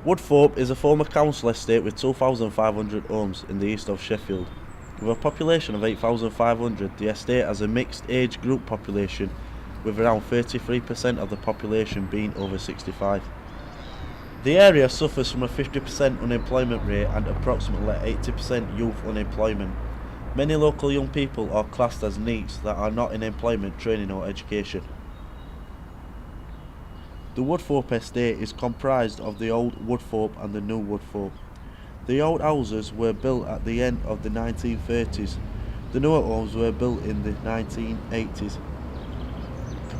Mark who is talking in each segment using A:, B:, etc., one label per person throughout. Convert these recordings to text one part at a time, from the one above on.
A: Woodthorpe is a former council estate with 2,500 homes in the east of Sheffield. With a population of 8,500, the estate has a mixed age group population, with around 33% of the population being over 65. The area suffers from a 50% unemployment rate and approximately 80% youth unemployment. Many local young people are classed as NEETs that are not in employment, training or education. The Woodthorpe estate is comprised of the old Woodthorpe and the new Woodthorpe. The old houses were built at the end of the 1930s. The newer homes were built in the 1980s.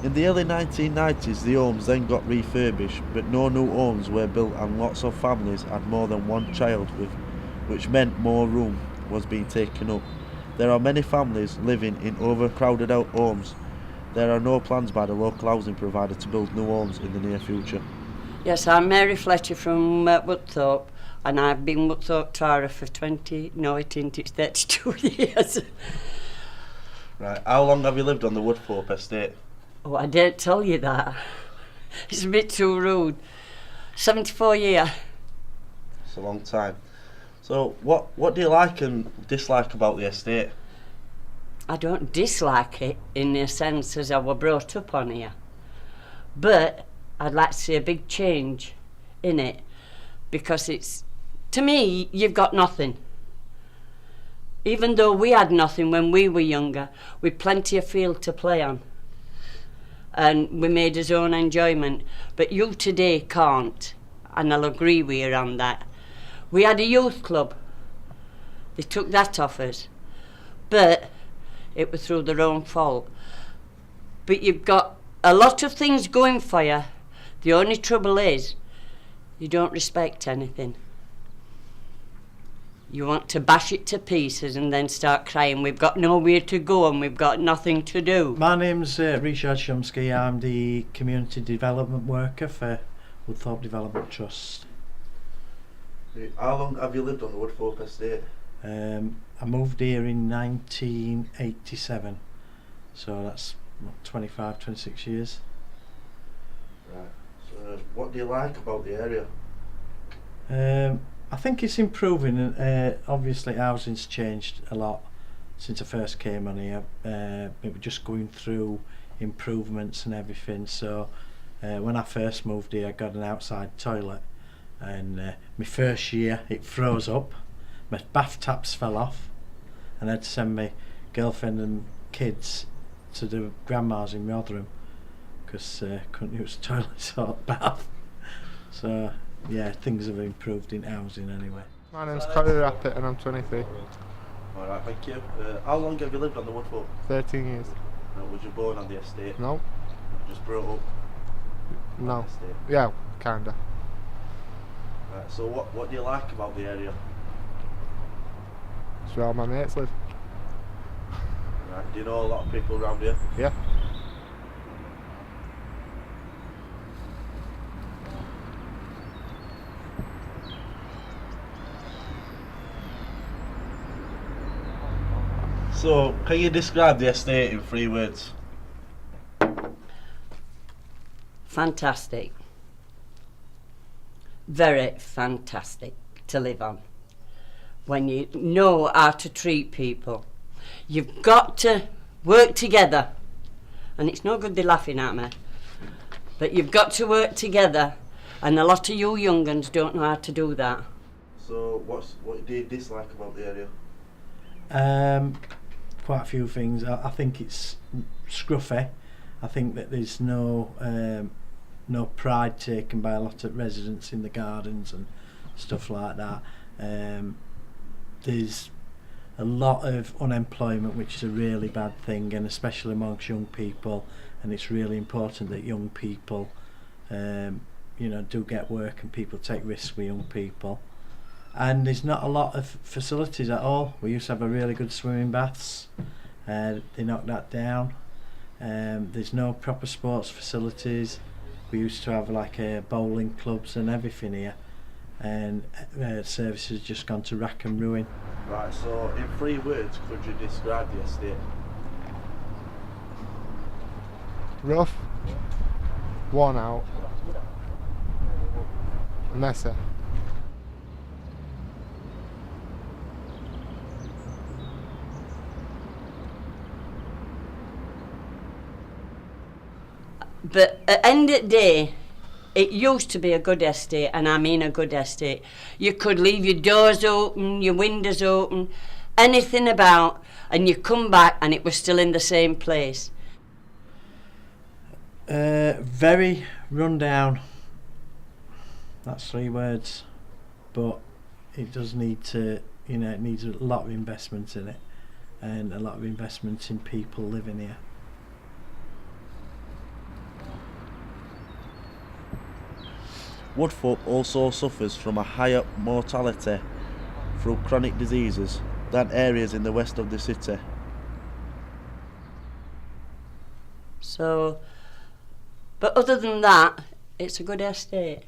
A: In the early 1990s, the homes then got refurbished, but no new homes were built and lots of families had more than one child, which meant more room was being taken up. There are many families living in overcrowded out homes. There are no plans by the local housing provider to build new homes in the near future.
B: Yes, I'm Mary Fletcher from Woodthorpe, and I've been Woodthorpe Tara for 32 years.
A: Right, how long have you lived on the Woodthorpe estate?
B: Oh, I didn't tell you that. It's a bit too rude. 74 years.
A: It's a long time. So what do you like and dislike about the estate?
B: I don't dislike it in the sense as I was brought up on here, but I'd like to see a big change in it, because it's, to me, you've got nothing. Even though we had nothing when we were younger, with plenty of field to play on, and we made our own enjoyment, but you today can't, and I'll agree with you on that. We had a youth club, they took that off us, but it was through their own fault. But you've got a lot of things going for you. The only trouble is you don't respect anything. You want to bash it to pieces and then start crying we've got nowhere to go and we've got nothing to do.
C: My name's Richard Shumsky. I'm the community development worker for Woodthorpe Development Trust.
A: How long have you lived on the Woodthorpe estate?
C: I moved here in 1987, so that's 26 years.
A: Right, so what do you like about the area?
C: I think it's improving, and obviously housing's changed a lot since I first came on here. It was just going through improvements and everything, so when I first moved here I got an outside toilet, and my first year it froze up, my bath taps fell off, and I had to send my girlfriend and kids to the grandma's in Rotherham because couldn't use the toilet or bath. So yeah, things have improved in housing anyway.
D: My name's Cody Rappett and I'm 23.
A: Alright, thank you. How long have you lived on the Woodthorpe?
D: 13 years.
A: Was you born on the estate?
D: No.
A: Just brought up on
D: No.
A: the estate?
D: Yeah, kinda.
A: Right, so what do you like about the area?
D: It's where all my mates live.
A: Right, do you know a lot of people around here?
D: Yeah.
A: So, can you describe the estate in 3 words?
B: Fantastic. Very fantastic to live on. When you know how to treat people. You've got to work together. And it's no good they're laughing at me. But you've got to work together. And a lot of you young uns don't know how to do that.
A: So, what do you dislike about the area?
C: Quite a few things. I think it's scruffy. I think that there's no pride taken by a lot of residents in the gardens and stuff like that. There's a lot of unemployment, which is a really bad thing, and especially amongst young people, and it's really important that young people do get work and people take risks with young people. And there's not a lot of facilities at all. We used to have a really good swimming baths, they knocked that down. There's no proper sports facilities. We used to have like bowling clubs and everything here, and services just gone to rack and ruin.
A: Right, so in 3 words, could you describe the estate?
D: Rough, worn out, messy.
B: But at the end of the day, it used to be a good estate, and I mean a good estate. You could leave your doors open, your windows open, anything about, and you come back and it was still in the same place.
C: Very run down. That's 3 words, but it does need to, you know, it needs a lot of investment in it, and a lot of investment in people living here.
A: Woodthorpe also suffers from a higher mortality through chronic diseases than areas in the west of the city.
B: So, but other than that, it's a good estate.